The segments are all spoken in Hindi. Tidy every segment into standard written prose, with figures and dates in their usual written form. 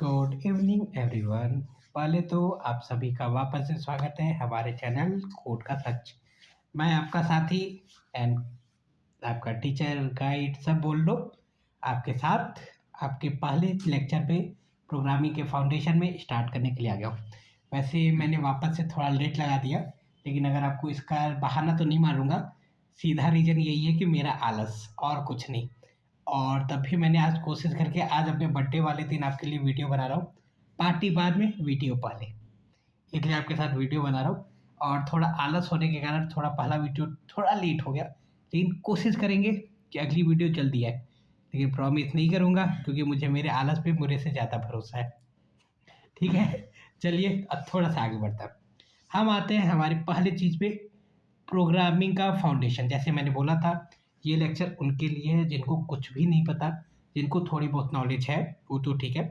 Good evening everyone. पहले तो आप सभी का वापस से स्वागत है हमारे चैनल कोड का सच। मैं आपका साथी एंड आपका टीचर गाइड सब बोल लो आपके साथ आपके पहले लेक्चर पे प्रोग्रामिंग के फाउंडेशन में स्टार्ट करने के लिए आ गया हूँ। वैसे मैंने वापस से थोड़ा लेट लगा दिया, लेकिन अगर आपको इसका बहाना तो नहीं मारूंगा। सीधा रीज़न यही है कि मेरा आलस और कुछ नहीं। और तब भी मैंने आज कोशिश करके आज अपने बर्थडे वाले दिन आपके लिए वीडियो बना रहा हूँ। पार्टी बाद में वीडियो पहले, इसलिए आपके साथ वीडियो बना रहा हूँ। और थोड़ा आलस होने के कारण थोड़ा पहला वीडियो थोड़ा लेट हो गया, लेकिन कोशिश करेंगे कि अगली वीडियो जल्दी आए। लेकिन प्रॉमिस नहीं करूँगा क्योंकि मुझे मेरे आलस पे मेरे से ज़्यादा भरोसा है। ठीक है, चलिए अब थोड़ा सा आगे बढ़ता है। हम आते हैं हमारी पहली चीज़ पे, प्रोग्रामिंग का फाउंडेशन। जैसे मैंने बोला था, ये लेक्चर उनके लिए है जिनको कुछ भी नहीं पता, जिनको थोड़ी बहुत नॉलेज है वो तो ठीक है।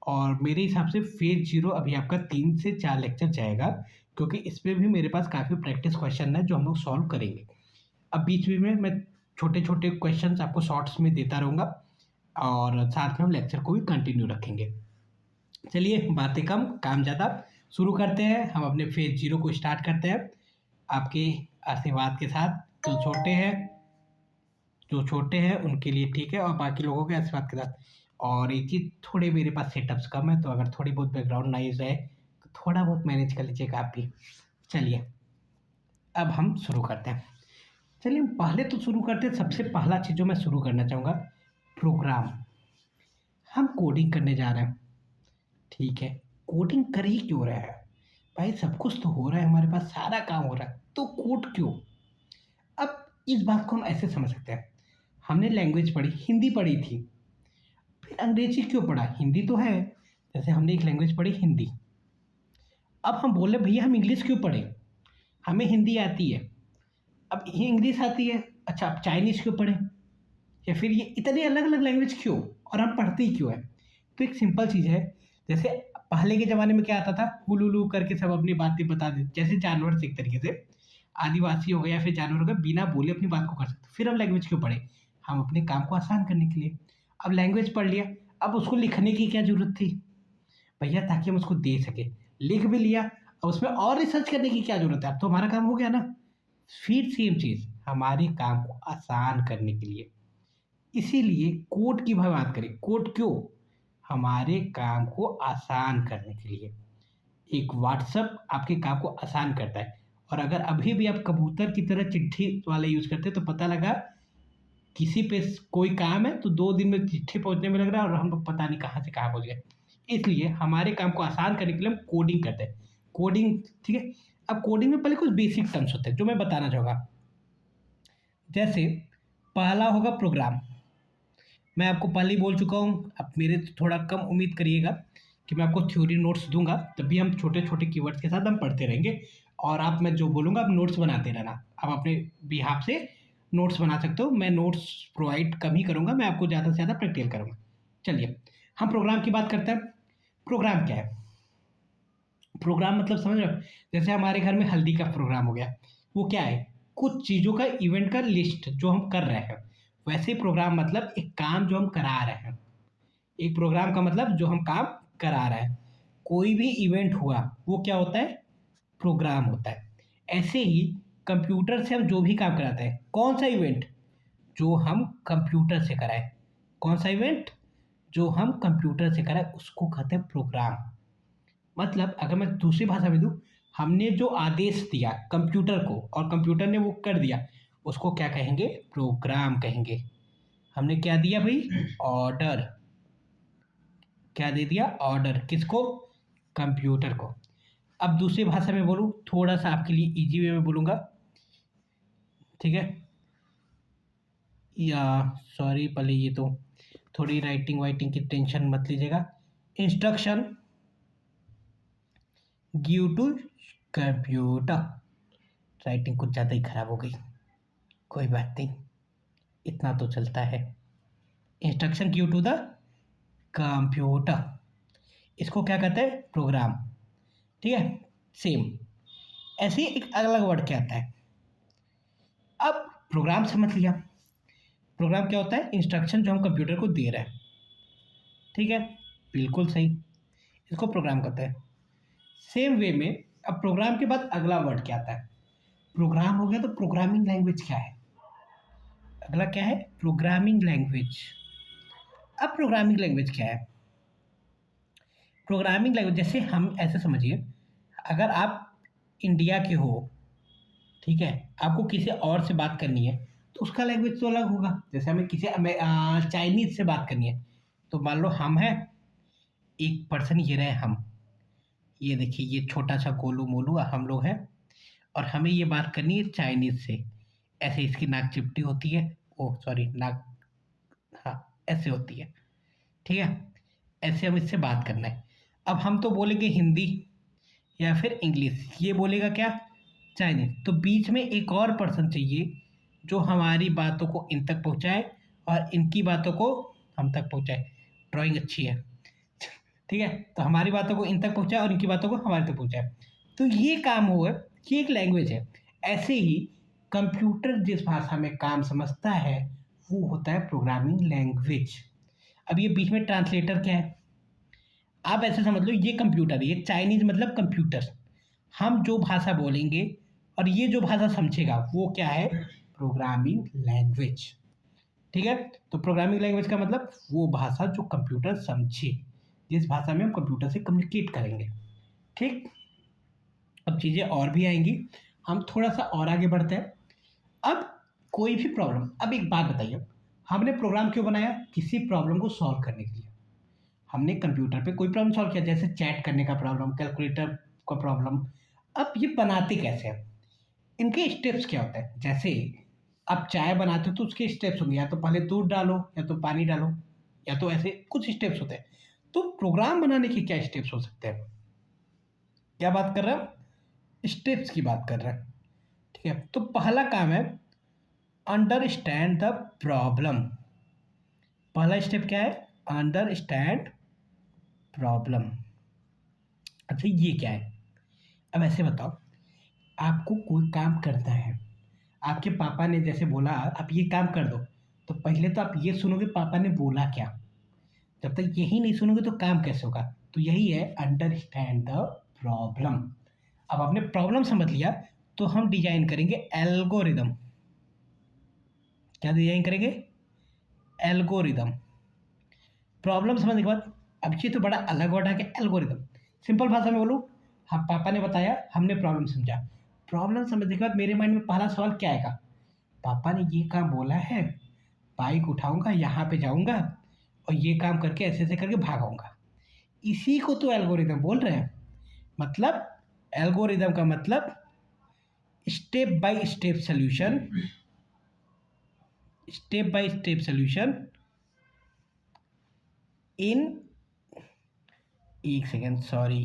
और मेरे हिसाब से फेज 0 अभी आपका 3 से 4 लेक्चर जाएगा, क्योंकि इस पे भी मेरे पास काफ़ी प्रैक्टिस क्वेश्चन है जो हम लोग सॉल्व करेंगे। अब बीच बीच में मैं छोटे छोटे क्वेश्चन आपको शॉर्ट्स में देता रहूँगा और साथ में हम लेक्चर को भी कंटिन्यू रखेंगे। चलिए बातें कम काम ज़्यादा, शुरू करते हैं। हम अपने फेज 0 को स्टार्ट करते हैं आपके आशीर्वाद के साथ। जो छोटे हैं उनके लिए ठीक है, और बाकी लोगों के आशीर्वाद के साथ। और एक चीज़, थोड़े मेरे पास सेटअप्स कम है, तो अगर थोड़ी बहुत बैकग्राउंड नॉइज़ है तो थोड़ा बहुत मैनेज कर लीजिएगा आप भी। चलिए अब हम शुरू करते हैं। चलिए पहले तो शुरू करते हैं। सबसे पहला चीज़ जो मैं शुरू करना चाहूँगा, प्रोग्राम। हम कोडिंग करने जा रहे हैं, ठीक है। कोडिंग कर ही क्यों रहे हैं भाई? सब कुछ तो हो रहा है, हमारे पास सारा काम हो रहा है, तो कोड क्यों? अब इस बात को हम ऐसे समझ सकते हैं, हमने लैंग्वेज पढ़ी, हिंदी पढ़ी थी, फिर अंग्रेजी क्यों पढ़ा? हिंदी तो है। जैसे हमने एक लैंग्वेज पढ़ी हिंदी, अब हम बोले भैया हम इंग्लिश क्यों पढ़ें? हमें हिंदी आती है, अब ये इंग्लिश आती है, अच्छा अब चाइनीज़ क्यों पढ़ें? या फिर ये इतने अलग अलग लैंग्वेज क्यों, और हम पढ़ते ही क्यों है? तो एक सिंपल चीज़ है। जैसे पहले के ज़माने में क्या आता था, हुलुलु करके सब अपनी बातें बता देते, जैसे जानवर से एक तरीके से आदिवासी हो गए या फिर जानवर हो गए, बिना बोले अपनी बात को कर सकते। फिर हम लैंग्वेज क्यों पढ़े? हम अपने काम को आसान करने के लिए। अब लैंग्वेज पढ़ लिया, अब उसको लिखने की क्या ज़रूरत थी भैया? ताकि हम उसको दे सकें, लिख भी लिया, अब उसमें और रिसर्च करने की क्या ज़रूरत है? अब तो हमारा काम हो गया ना। फिर सेम चीज़ हमारे काम को आसान करने के लिए, इसीलिए कोड की भाई बात करें। कोड क्यों? हमारे काम को आसान करने के लिए। एक व्हाट्सअप आपके काम को आसान करता है, और अगर अभी भी आप कबूतर की तरह चिट्ठी वाला यूज़ करते हैं तो पता लगा किसी पे कोई काम है तो 2 दिन में चिट्ठी पहुँचने में लग रहा है और हम लोग पता नहीं कहाँ से कहाँ पहुँच गए। इसलिए हमारे काम को आसान करने के लिए हम कोडिंग करते हैं। कोडिंग, ठीक है। अब कोडिंग में पहले कुछ बेसिक टर्म्स होते हैं जो मैं बताना चाहूँगा। जैसे पहला होगा प्रोग्राम। मैं आपको पहले ही बोल चुका हूँ, अब मेरे से थोड़ा कम उम्मीद करिएगा कि मैं आपको थ्योरी नोट्स दूंगा, तब भी हम छोटे छोटे कीवर्ड्स के साथ हम पढ़ते रहेंगे। और आप, मैं जो बोलूँगा आप नोट्स बनाते रहना। आप अपने बिहाफ से नोट्स बना सकते हो, मैं नोट्स प्रोवाइड कम ही करूँगा, मैं आपको ज़्यादा से ज़्यादा प्रैक्टिकल करूँगा। चलिए हम प्रोग्राम की बात करते हैं। प्रोग्राम क्या है? प्रोग्राम मतलब समझ रहे हो? जैसे हमारे घर में हल्दी का प्रोग्राम हो गया, वो क्या है? कुछ चीज़ों का इवेंट का लिस्ट जो हम कर रहे हैं। वैसे प्रोग्राम मतलब एक काम जो हम करा रहे हैं। एक प्रोग्राम का मतलब जो हम काम करा रहे हैं। कोई भी इवेंट हुआ वो क्या होता है? प्रोग्राम होता है। ऐसे ही कंप्यूटर से हम जो भी काम कराते हैं, कौन सा इवेंट? जो हम कंप्यूटर से कराएं। कौन सा इवेंट? जो हम कंप्यूटर से कराएं उसको कहते हैं प्रोग्राम। मतलब अगर मैं दूसरी भाषा में दूँ, हमने जो आदेश दिया कंप्यूटर को और कंप्यूटर ने वो कर दिया, उसको क्या कहेंगे? प्रोग्राम कहेंगे। हमने क्या दिया भाई? ऑर्डर। क्या दे दिया? ऑर्डर। किसको? कंप्यूटर को। अब दूसरी भाषा में बोलूँ, थोड़ा सा आपके लिए इजी वे में बोलूँगा, ठीक है। या सॉरी, पहले ये तो थोड़ी राइटिंग वाइटिंग की टेंशन मत लीजिएगा। Instruction give to computer. Writing कुछ ज़्यादा ही खराब हो गई, कोई बात नहीं, इतना तो चलता है। Instruction give to the computer, इसको क्या कहते हैं? प्रोग्राम। ठीक है, सेम ऐसे ही एक अलग वर्ड क्या आता है। अब प्रोग्राम समझ लिया। प्रोग्राम क्या होता है? इंस्ट्रक्शन जो हम कंप्यूटर को दे रहे हैं, ठीक है, बिल्कुल सही। इसको प्रोग्राम कहते हैं। सेम वे में अब प्रोग्राम के बाद अगला वर्ड क्या आता है? प्रोग्राम हो गया तो प्रोग्रामिंग लैंग्वेज क्या है? अगला क्या है? Programming language. अब प्रोग्रामिंग लैंग्वेज क्या है? प्रोग्रामिंग लैंग्वेज जैसे हम ऐसे समझिए, अगर आप इंडिया के हो, ठीक है, आपको किसी और से बात करनी है तो उसका लैंग्वेज तो अलग होगा। जैसे हमें किसी चाइनीज से बात करनी है, तो मान लो हम हैं, एक पर्सन ये रहे हम, ये देखिए ये छोटा सा गोलू मोलू हम लोग हैं, और हमें ये बात करनी है चाइनीज से। ऐसे इसकी नाक चिपटी होती है, ओह सॉरी नाक, हाँ ऐसे होती है, ठीक है, ऐसे हम इससे बात करना है। अब हम तो बोलेंगे हिंदी या फिर इंग्लिश, ये बोलेगा क्या? चाइनीज। तो बीच में एक और पर्सन चाहिए जो हमारी बातों को इन तक पहुंचाए और इनकी बातों को हम तक पहुंचाए। ड्राइंग अच्छी है, ठीक है, तो हमारी बातों को इन तक पहुंचाए और इनकी बातों को हमारे तक पहुंचाए। तो ये काम हुआ, ये एक लैंग्वेज है। ऐसे ही कंप्यूटर जिस भाषा में काम समझता है वो होता है प्रोग्रामिंग लैंग्वेज। अब ये बीच में ट्रांसलेटर क्या है? आप ऐसे समझ लो, ये कंप्यूटर, ये चाइनीज मतलब कंप्यूटर, हम जो भाषा बोलेंगे और ये जो भाषा समझेगा वो क्या है? Programming language. ठीक है, तो प्रोग्रामिंग लैंग्वेज का मतलब वो भाषा जो कंप्यूटर समझे, जिस भाषा में हम कंप्यूटर से कम्युनिकेट करेंगे। ठीक, अब चीज़ें और भी आएंगी, हम थोड़ा सा और आगे बढ़ते हैं। अब कोई भी प्रॉब्लम, अब एक बात बताइए, हमने प्रोग्राम क्यों बनाया? किसी प्रॉब्लम को सॉल्व करने के लिए। हमने कंप्यूटर पे कोई प्रॉब्लम सॉल्व किया, जैसे चैट करने का प्रॉब्लम, कैलकुलेटर का प्रॉब्लम। अब ये बनाते कैसे हैं? इनके स्टेप्स क्या होते हैं? जैसे आप चाय बनाते हो तो उसके स्टेप्स होंगे, या तो पहले दूध डालो, या तो पानी डालो, या तो ऐसे कुछ स्टेप्स होते हैं। तो प्रोग्राम बनाने के क्या स्टेप्स हो सकते हैं? क्या बात कर रहे हैं? स्टेप्स की बात कर रहे हैं। ठीक है, तो पहला काम है अंडरस्टैंड द प्रॉब्लम। पहला स्टेप क्या है? Understand problem. अच्छा ये क्या है? अब ऐसे बताओ, आपको कोई काम करना है, आपके पापा ने जैसे बोला आप ये काम कर दो, तो पहले तो आप ये सुनोगे पापा ने बोला क्या। जब तक यही नहीं सुनोगे तो काम कैसे होगा? तो यही है अंडरस्टैंड द प्रॉब्लम। अब आपने प्रॉब्लम समझ लिया तो हम डिजाइन करेंगे एल्गोरिदम। क्या डिजाइन करेंगे? एल्गोरिदम। प्रॉब्लम समझने के बाद अब ये तो बड़ा अलग वर्ड है कि एल्गोरिदम। सिंपल भाषा में बोलूँ, हाँ पापा ने बताया, हमने प्रॉब्लम समझा। प्रॉब्लम समझने के बाद मेरे माइंड में पहला सवाल क्या आएगा? पापा ने ये काम बोला है, बाइक उठाऊंगा, यहाँ पे जाऊंगा और ये काम करके ऐसे ऐसे करके भागाऊंगा। इसी को तो एल्गोरिदम बोल रहे हैं। मतलब एल्गोरिदम का मतलब step by step solution, step by step solution in, एक second sorry,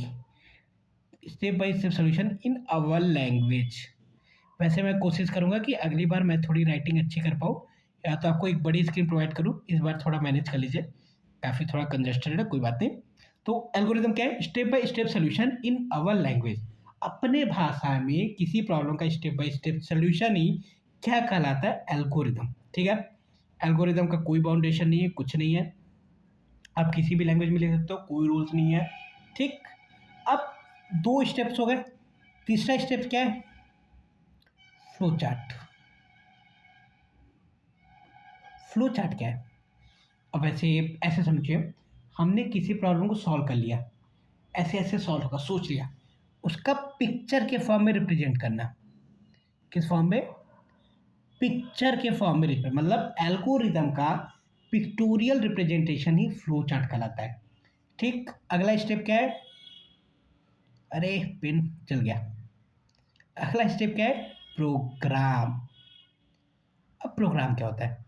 step by step solution in our language. वैसे मैं कोशिश करूंगा कि अगली बार मैं थोड़ी राइटिंग अच्छी कर पाऊँ, या तो आपको एक बड़ी स्क्रीन प्रोवाइड करूँ। इस बार थोड़ा मैनेज कर लीजिए, काफ़ी थोड़ा कंजस्टेड है, कोई बात नहीं। तो एल्गोरिदम क्या है? Step by step solution in our language. अपने भाषा में किसी प्रॉब्लम का स्टेप बाय स्टेप सॉल्यूशन ही क्या कहलाता है? एल्गोरिदम। ठीक है, एल्गोरिदम का कोई बाउंडेशन नहीं है, कुछ नहीं है, आप किसी भी लैंग्वेज में लिख सकते हो, कोई रूल्स नहीं है। ठीक, अब दो स्टेप्स हो गए, तीसरा स्टेप क्या है? Flow chart. फ्लो चार्ट क्या है? अब ऐसे ऐसे समझिए, हमने किसी प्रॉब्लम को सॉल्व कर लिया, ऐसे ऐसे सॉल्व होगा सोच लिया, उसका पिक्चर के फॉर्म में रिप्रेजेंट करना। किस फॉर्म में? पिक्चर के फॉर्म में रिप्रेजेंट, मतलब एल्गोरिदम का पिक्टोरियल रिप्रेजेंटेशन ही फ्लो चार्ट कहलाता है। ठीक, अगला स्टेप क्या है? अरे पिन चल गया। अगला स्टेप क्या है? प्रोग्राम। अब प्रोग्राम क्या होता है?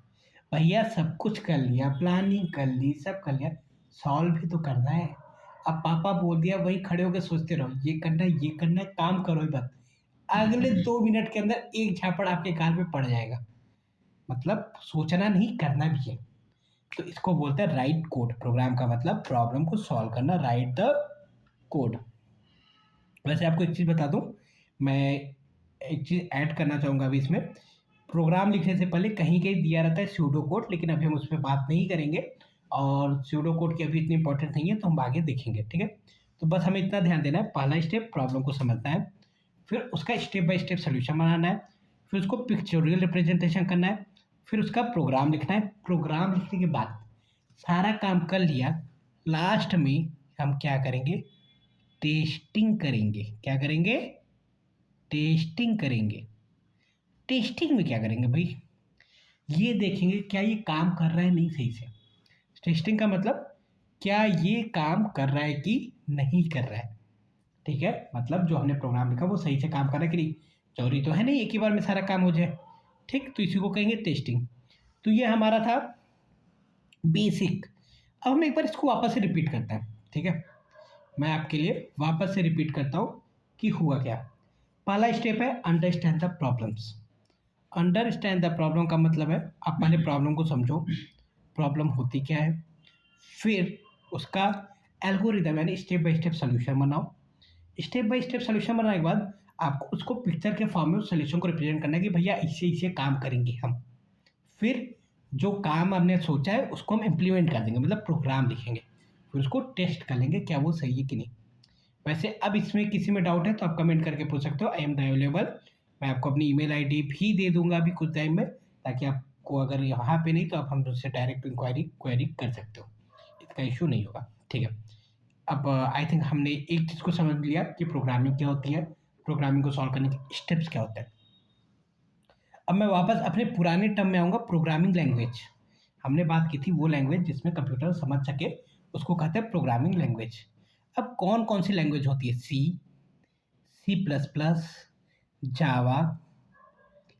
भैया सब कुछ कर लिया, प्लानिंग कर ली, सब कर लिया, सॉल्व भी तो करना है। अब पापा बोल दिया वही खड़े होकर सोचते रहो, ये करना है, ये करना है, काम करो ही बस। अगले 2 मिनट के अंदर एक झापड़ आपके गाल पे पड़ जाएगा। मतलब सोचना नहीं, करना भी है। तो इसको बोलते हैं राइट कोड। प्रोग्राम का मतलब प्रॉब्लम को सॉल्व करना, राइट द कोड। वैसे आपको एक चीज़ बता दूं, मैं एक चीज़ ऐड करना चाहूँगा अभी इसमें। प्रोग्राम लिखने से पहले कहीं कहीं दिया रहता है स्यूडो कोड, लेकिन अभी हम उस पर बात नहीं करेंगे, और स्यूडो कोड की अभी इतनी इंपॉर्टेंट नहीं है, तो हम आगे देखेंगे। ठीक है, तो बस हमें इतना ध्यान देना है, पहला स्टेप प्रॉब्लम को समझना है, फिर उसका स्टेप बाय स्टेप सोल्यूशन बनाना है, फिर उसको पिक्चोरियल रिप्रेजेंटेशन करना है, फिर उसका प्रोग्राम लिखना है। प्रोग्राम लिखने के बाद सारा काम कर लिया, लास्ट में हम क्या करेंगे, टेस्टिंग करेंगे। क्या करेंगे, टेस्टिंग करेंगे। टेस्टिंग में क्या करेंगे भाई, ये देखेंगे क्या ये काम कर रहा है नहीं सही से। टेस्टिंग का मतलब क्या ये काम कर रहा है कि नहीं कर रहा है, ठीक है, मतलब जो हमने प्रोग्राम लिखा वो सही से काम कर रहा है कि नहीं। जरूरी तो है नहीं एक ही बार में सारा काम हो जाए, ठीक, तो इसी को कहेंगे टेस्टिंग। तो ये हमारा था बेसिक। अब हम एक बार इसको वापस से रिपीट करते हैं, ठीक है, मैं आपके लिए वापस से रिपीट करता हूँ कि हुआ क्या। पहला स्टेप है understand the problems. Understand the problem का मतलब है आप पहले प्रॉब्लम को समझो, प्रॉब्लम होती क्या है, फिर उसका एल्गोरिदम यानी स्टेप बाय स्टेप सोल्यूशन बनाओ। स्टेप बाय स्टेप सोल्यूशन बनाने के बाद आपको उसको पिक्चर के फॉर्म में उस सोल्यूशन को रिप्रेजेंट करना है कि भैया इससे इससे काम करेंगे हम। फिर जो काम हमने सोचा है उसको हम इम्प्लीमेंट कर देंगे, मतलब प्रोग्राम लिखेंगे, फिर उसको टेस्ट कर लेंगे क्या वो सही है कि नहीं। वैसे अब इसमें किसी में डाउट है तो आप कमेंट करके पूछ सकते हो, आई एम द अवेलेबल। मैं आपको अपनी ईमेल आईडी भी दे दूंगा अभी कुछ टाइम में, ताकि आपको अगर यहाँ पे नहीं तो आप हमसे डायरेक्ट इंक्वायरी क्वेरी कर सकते हो, इसका इशू नहीं होगा, ठीक है। अब आई थिंक हमने एक चीज़ को समझ लिया कि प्रोग्रामिंग क्या होती है, प्रोग्रामिंग को सॉल्व करने के स्टेप्स क्या होते हैं। अब मैं वापस अपने पुराने टर्म में आऊँगा, प्रोग्रामिंग लैंग्वेज। हमने बात की थी वो लैंग्वेज जिसमें कंप्यूटर समझ सके, उसको कहते हैं प्रोग्रामिंग लैंग्वेज। अब कौन कौन सी लैंग्वेज होती है, सी, सी प्लस प्लस, जावा।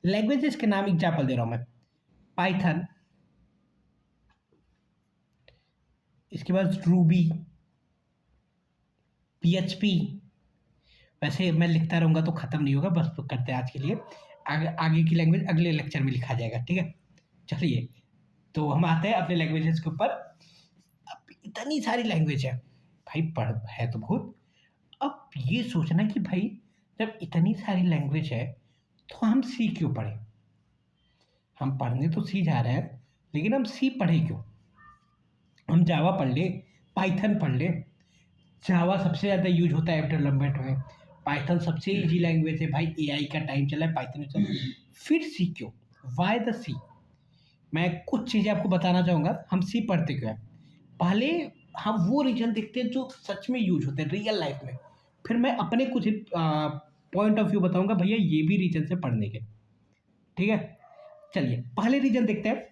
लैंग्वेजेस के नाम एग्जाम्पल दे रहा हूँ मैं, पाइथन, इसके बाद रूबी, पीएचपी। वैसे मैं लिखता रहूँगा तो ख़त्म नहीं होगा, बस तो करते हैं आज के लिए, आगे आगे की लैंग्वेज अगले लेक्चर में लिखा जाएगा, ठीक है। चलिए, तो हम आते हैं अपने लैंग्वेजेस के ऊपर। अब इतनी सारी लैंग्वेज है भाई, पढ़ है तो बहुत। अब ये सोचना कि भाई जब इतनी सारी लैंग्वेज है तो हम सी क्यों पढ़ें। हम पढ़ने तो सी जा रहे हैं, लेकिन हम सी पढ़े क्यों। हम जावा पढ़ ले, पाइथन पढ़ ले। जावा सबसे ज़्यादा यूज होता है वेब डेवलपमेंट में, पाइथन सबसे इजी लैंग्वेज है भाई, एआई का टाइम चला है, पाइथन। फिर सी क्यों, वाई द सी। मैं कुछ चीज़ें आपको बताना चाहूँगा हम सी पढ़ते क्यों हैं। पहले हम वो रीजन देखते हैं जो सच में यूज होते हैं रियल लाइफ में, फिर मैं अपने कुछ पॉइंट ऑफ व्यू बताऊंगा भैया ये भी रीजन से पढ़ने के, ठीक है। चलिए पहले रीजन देखते हैं।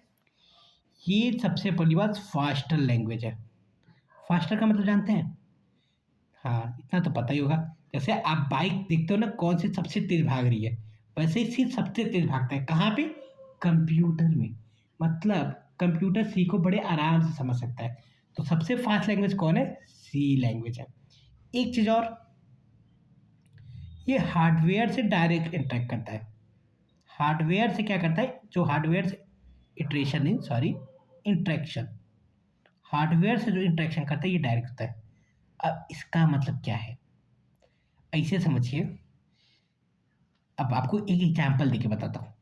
ये सबसे पहली बात फास्टर लैंग्वेज है। फास्टर का मतलब जानते हैं, हाँ इतना तो पता ही होगा। जैसे आप बाइक देखते हो ना कौन सी सबसे तेज भाग रही है, वैसे ही सी सबसे तेज भागता है कहाँ पे, कंप्यूटर में। मतलब कंप्यूटर सी को बड़े आराम से समझ सकता है। तो सबसे फास्ट लैंग्वेज कौन है, सी लैंग्वेज है। एक चीज और, ये हार्डवेयर से डायरेक्ट इंटरेक्ट करता है। हार्डवेयर से क्या करता है, जो हार्डवेयर से इटरेशन नहीं सॉरी इंट्रैक्शन, हार्डवेयर से जो इंट्रैक्शन करता है ये डायरेक्ट होता है। अब इसका मतलब क्या है, ऐसे समझिए। अब आपको एक एग्जाम्पल देके बताता हूँ।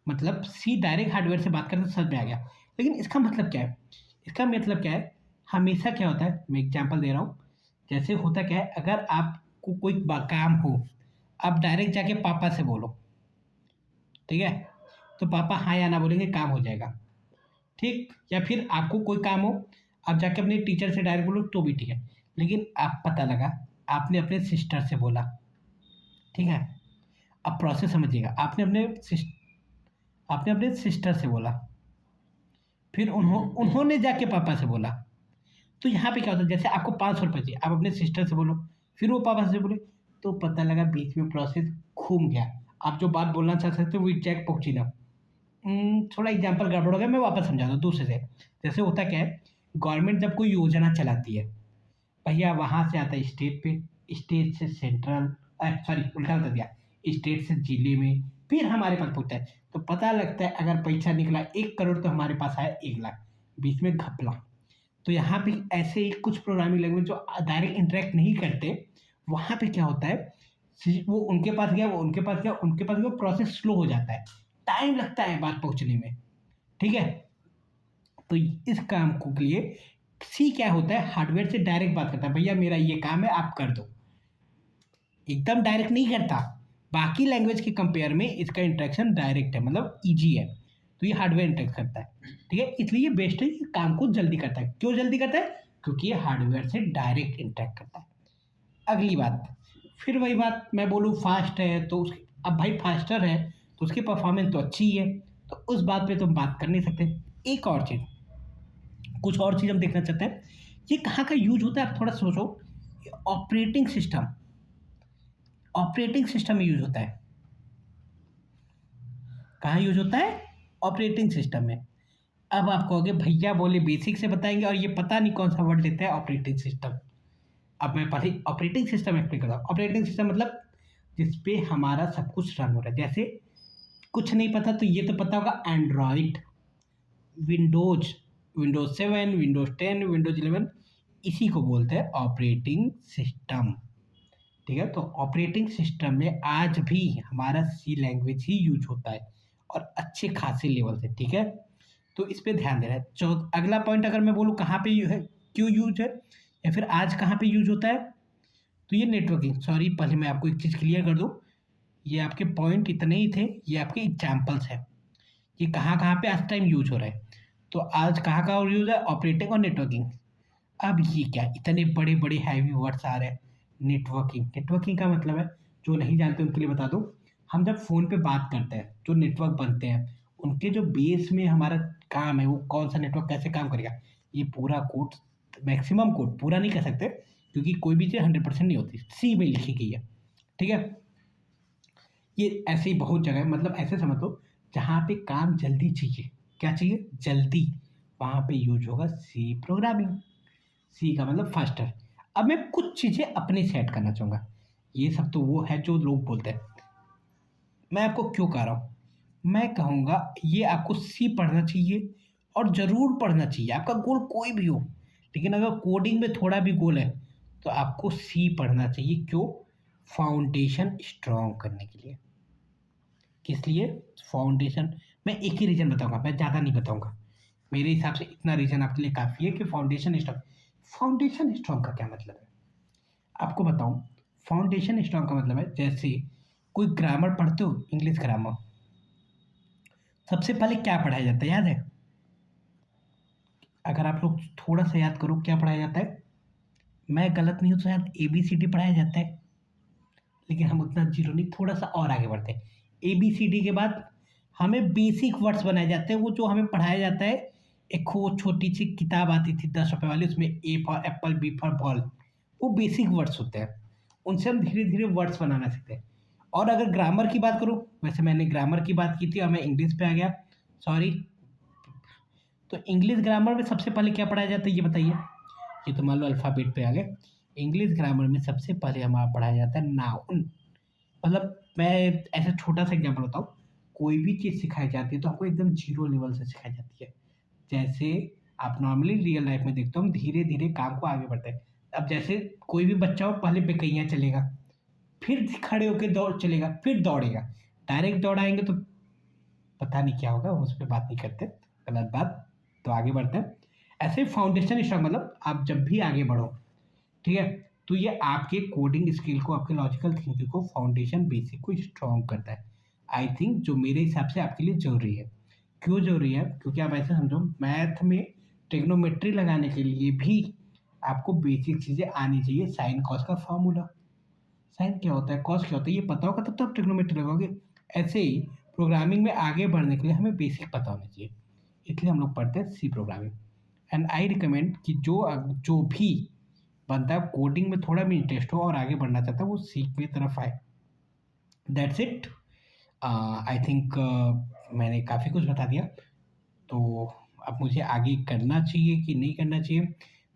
मतलब सी डायरेक्ट हार्डवेयर से बात करते समझ में आ गया, लेकिन इसका मतलब क्या है, इसका मतलब क्या है, हमेशा क्या होता है, मैं एग्जाम्पल दे रहा हूँ। जैसे होता क्या है, अगर आपको कोई काम हो, आप डायरेक्ट जाके पापा से बोलो, ठीक है, तो पापा हाँ या ना बोलेंगे काम हो जाएगा, ठीक। या फिर आपको कोई काम हो, आप जाके अपने टीचर से डायरेक्ट बोलो तो भी ठीक है। लेकिन आप पता लगा आपने अपने सिस्टर से बोला, ठीक है। अब प्रोसेस समझिएगा, आपने अपने सिस्टर से बोला, फिर उन्होंने जाके पापा से बोला। तो यहाँ पे क्या होता है, जैसे आपको 500 रुपये चाहिए, आप अपने सिस्टर से बोलो, फिर वो पापा से बोले, तो पता लगा बीच में प्रोसेस घूम गया। आप जो बात बोलना चाहते थे वो एग्जैक्ट पहुंची ना। थोड़ा एग्जाम्पल गड़बड़ हो गया, मैं वापस समझाता हूँ दूसरे से। जैसे होता क्या है, गवर्नमेंट जब कोई योजना चलाती है, भैया वहाँ से आता है स्टेट पे, स्टेट से सेंट्रल, सॉरी उल्टा बता दिया, स्टेट से जिले में, फिर हमारे पास पहुँचता है। तो पता लगता है अगर पैसा निकला 1 करोड़ तो हमारे पास आया 1 लाख, बीच में घपला। तो यहाँ पे ऐसे ही कुछ प्रोग्रामिंग लैंग्वेज जो डायरेक्ट इंटरेक्ट नहीं करते, वहाँ पे क्या होता है, वो उनके पास गया, वो उनके पास गया, उनके पास गया, प्रोसेस स्लो हो जाता है, टाइम लगता है बात पहुँचने में, ठीक है। तो इस काम को के लिए सी क्या होता है, हार्डवेयर से डायरेक्ट बात करता है, भैया मेरा ये काम है आप कर दो, एकदम डायरेक्ट नहीं करता। बाकी लैंग्वेज के कंपेयर में इसका इंटरेक्शन डायरेक्ट है, मतलब ईजी है। तो ये हार्डवेयर इंटरेक्ट करता है, ठीक है, इसलिए ये बेस्ट है, ये काम को जल्दी करता है। क्यों जल्दी करता है? क्योंकि ये हार्डवेयर से डायरेक्ट इंटरेक्ट करता है। अगली बात, फिर वही बात मैं बोलूँ फास्ट है तो उसकी, अब भाई फास्टर है तो उसकी परफॉर्मेंस तो अच्छी ही है, तो उस बात पे तो हम बात कर नहीं सकते। एक और चीज़, कुछ और चीज़ हम देखना चाहते हैं, ये कहाँ का यूज होता है, आप थोड़ा सोचो। ऑपरेटिंग सिस्टम, ऑपरेटिंग सिस्टम में यूज होता है। कहाँ यूज होता है? ऑपरेटिंग सिस्टम में। अब आप कहोगे भैया बोले बेसिक से बताएंगे और ये पता नहीं कौन सा वर्ड लेते हैं ऑपरेटिंग सिस्टम। अब मैं पहले ऑपरेटिंग सिस्टम एक्सप्लेन करता हूँ। ऑपरेटिंग सिस्टम मतलब जिसपे हमारा सब कुछ रन हो रहा है। जैसे कुछ नहीं पता तो ये तो पता होगा, Android, Windows, Windows 7, Windows 10, Windows 11, इसी को बोलते हैं ऑपरेटिंग सिस्टम। ठीक है, तो ऑपरेटिंग सिस्टम में आज भी हमारा सी लैंग्वेज ही यूज होता है, और अच्छे खासे लेवल से। ठीक है, तो इस पे ध्यान देना है। अगला पॉइंट अगर मैं बोलूँ कहाँ पे है, क्यों यूज है, या फिर आज कहाँ पे यूज होता है, तो ये नेटवर्किंग, सॉरी पहले मैं आपको एक चीज़ क्लियर कर दूँ, ये आपके पॉइंट इतने ही थे, ये आपके एग्जाम्पल्स हैं, ये कहाँ कहाँ पे आज टाइम यूज हो रहा है। तो आज कहाँ का और यूज है, ऑपरेटिंग और नेटवर्किंग। अब ये क्या इतने बड़े बड़े हैवी वर्ड्स आ रहे हैं। नेटवर्किंग, नेटवर्किंग का मतलब है, जो नहीं जानते उनके लिए बता दूं, हम जब फ़ोन पे बात करते हैं, जो नेटवर्क बनते हैं, उनके जो बेस में हमारा काम है, वो कौन सा नेटवर्क कैसे काम करेगा, ये पूरा कोड, मैक्सिमम कोड, पूरा नहीं कह सकते क्योंकि कोई भी चीज़ 100% नहीं होती, सी में लिखी गई है। ठीक है, ये ऐसे ही बहुत जगह है, मतलब ऐसे समझ लो जहाँ पे काम जल्दी चाहिए, क्या चाहिए, जल्दी, वहाँ पे यूज होगा सी प्रोग्रामिंग। सी का मतलब फास्टर। अब मैं कुछ चीज़ें अपने से ऐड करना चाहूँगा। ये सब तो वो है जो लोग बोलते हैं, मैं आपको क्यों कह रहा हूँ, मैं कहूँगा ये आपको सी पढ़ना चाहिए, और ज़रूर पढ़ना चाहिए, आपका गोल कोई भी हो। लेकिन अगर कोडिंग में थोड़ा भी गोल है तो आपको सी पढ़ना चाहिए। क्यों? फाउंडेशन स्ट्रॉन्ग करने के लिए। किस लिए? फाउंडेशन। मैं एक ही रीज़न बताऊंगा, मैं ज़्यादा नहीं बताऊंगा, मेरे हिसाब से इतना रीज़न आपके लिए काफ़ी है कि फाउंडेशन स्ट्रॉन्ग। फाउंडेशन स्ट्रॉन्ग का क्या मतलब है, आपको बताऊं। फाउंडेशन स्ट्रॉन्ग का मतलब है, जैसे कोई ग्रामर पढ़ते हो, इंग्लिश ग्रामर, सबसे पहले क्या पढ़ाया जाता है, याद है? अगर आप लोग थोड़ा सा याद करो क्या पढ़ाया जाता है, मैं गलत नहीं हूँ तो शायद ABCD पढ़ाया जाता है। लेकिन हम उतना जीरो नहीं, थोड़ा सा और आगे बढ़ते हैं। ABCD के बाद हमें बेसिक वर्ड्स बनाए जाते हैं, वो जो हमें पढ़ाया जाता है। एक वो छोटी सी किताब आती थी 10 रुपए वाली, उसमें A for Apple, B for ball, वो बेसिक वर्ड्स होते हैं, उनसे हम धीरे धीरे वर्ड्स बनाना सीखते हैं। और अगर ग्रामर की बात करूँ, वैसे मैंने ग्रामर की बात की थी और मैं इंग्लिश पे आ गया, सॉरी। तो इंग्लिश ग्रामर में सबसे पहले क्या पढ़ाया जाता है ये बताइए। ये तो मान लो अल्फ़ाबेट पे आ गए। इंग्लिश ग्रामर में सबसे पहले हमारा पढ़ाया जाता है नाउन। मतलब मैं ऐसा छोटा सा एग्जांपल बताऊँ, कोई भी चीज़ सिखाई जाती है तो हमको एकदम जीरो लेवल से सिखाई जाती है। जैसे आप नॉर्मली रियल लाइफ में देखते हो, हम धीरे धीरे काम को आगे बढ़ते हैं। अब जैसे कोई भी बच्चा हो, पहले बेकैया चलेगा, फिर खड़े होकर दौड़ चलेगा, फिर दौड़ेगा। डायरेक्ट दौड़ाएंगे तो पता नहीं क्या होगा, उस पर बात नहीं करते, गलत बात। तो आगे बढ़ते हैं। ऐसे फाउंडेशन स्ट्रॉन्ग मतलब आप जब भी आगे बढ़ो, ठीक है, तो ये आपके कोडिंग स्किल को, आपके लॉजिकल थिंकिंग को, फाउंडेशन बेसिक को स्ट्रॉन्ग करता है। आई थिंक जो मेरे हिसाब से आपके लिए जरूरी है। क्यों जरूरी है? क्योंकि आप ऐसे समझो, मैथ में ट्रिग्नोमेट्री लगाने के लिए भी आपको बेसिक चीज़ें आनी चाहिए। साइन कॉस का फॉर्मूला, साइन क्या होता है, कॉस क्या होता है, ये पता होगा तब तो आप ट्रिग्नोमेट्री लगाओगे। ऐसे ही प्रोग्रामिंग में आगे बढ़ने के लिए हमें बेसिक पता होना चाहिए, इसलिए हम लोग पढ़ते हैं C programming. And I recommend कि जो जो भी बंदा कोडिंग में थोड़ा भी इंटरेस्ट हो और आगे बढ़ना चाहता है, वो सीख की तरफ आए। That's it. आई थिंक मैंने काफ़ी कुछ बता दिया। तो अब मुझे आगे करना चाहिए कि नहीं करना चाहिए,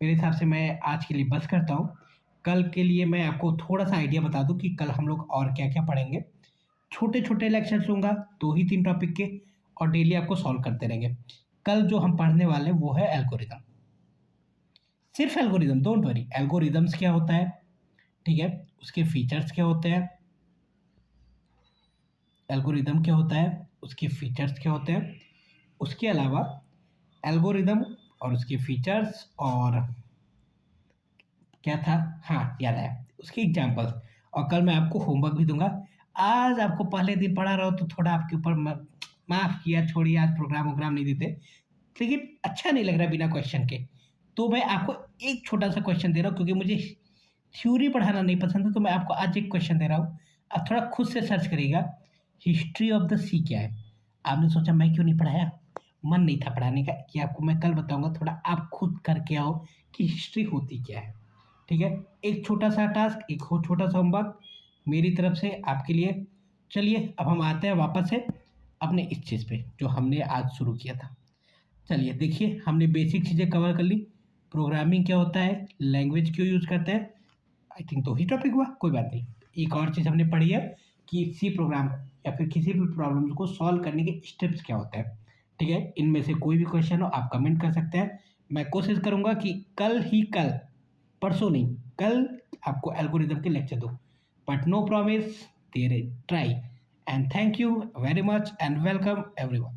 मेरे हिसाब से मैं आज के लिए बस करता हूँ। कल के लिए मैं आपको थोड़ा सा आइडिया बता दूँ कि कल हम लोग और क्या क्या पढ़ेंगे। छोटे छोटे लेक्चर्स लूँगा, 2 ही 3 टॉपिक के, और डेली आपको सॉल्व करते रहेंगे। कल जो हम पढ़ने वाले हैं वो है एल्गोरिदम, सिर्फ एल्गोरिदम, डोंट वरी। एल्गोरिदम्स क्या होता है, ठीक है, उसके फीचर्स क्या होते हैं, उसके फीचर्स क्या होते हैं, उसके अलावा एल्गोरिदम और उसके फीचर्स और क्या था, हाँ याद आया, उसकी एग्जाम्पल्स। और कल मैं आपको होमवर्क भी दूंगा। आज आपको पहले दिन पढ़ा रहा हो तो थोड़ा आपके ऊपर माफ किया, छोड़िए, आज प्रोग्राम वोग्राम नहीं देते, लेकिन अच्छा नहीं लग रहा बिना क्वेश्चन के। तो मैं आपको एक छोटा सा क्वेश्चन दे रहा हूँ, क्योंकि मुझे थ्योरी पढ़ाना नहीं पसंद है, तो मैं आपको आज एक क्वेश्चन दे रहा हूँ। आप थोड़ा खुद से सर्च करिएगा, हिस्ट्री ऑफ द सी क्या है। आपने सोचा मैं क्यों नहीं पढ़ाया, मन नहीं था पढ़ाने का, कि आपको मैं कल बताऊंगा, थोड़ा आप खुद करके आओ कि हिस्ट्री होती क्या है। ठीक है, एक छोटा सा टास्क, एक छोटा सा होमवर्क मेरी तरफ से आपके लिए। चलिए अब हम आते हैं वापस से अपने इस चीज़ पे जो हमने आज शुरू किया था। चलिए देखिए, हमने बेसिक चीज़ें कवर कर ली। प्रोग्रामिंग क्या होता है, लैंग्वेज क्यों यूज़ करते हैं, आई थिंक दो ही टॉपिक हुआ, कोई बात नहीं। एक और चीज़ हमने पढ़ी है कि सी प्रोग्राम या फिर किसी भी प्रॉब्लम को सॉल्व करने के स्टेप्स क्या होते हैं। ठीक है, इनमें से कोई भी क्वेश्चन हो आप कमेंट कर सकते हैं। मैं कोशिश करूंगा कि कल, परसों नहीं, कल आपको एल्गोरिदम के लेक्चर दूँ, but no promise, there try. And thank you very much and welcome everyone.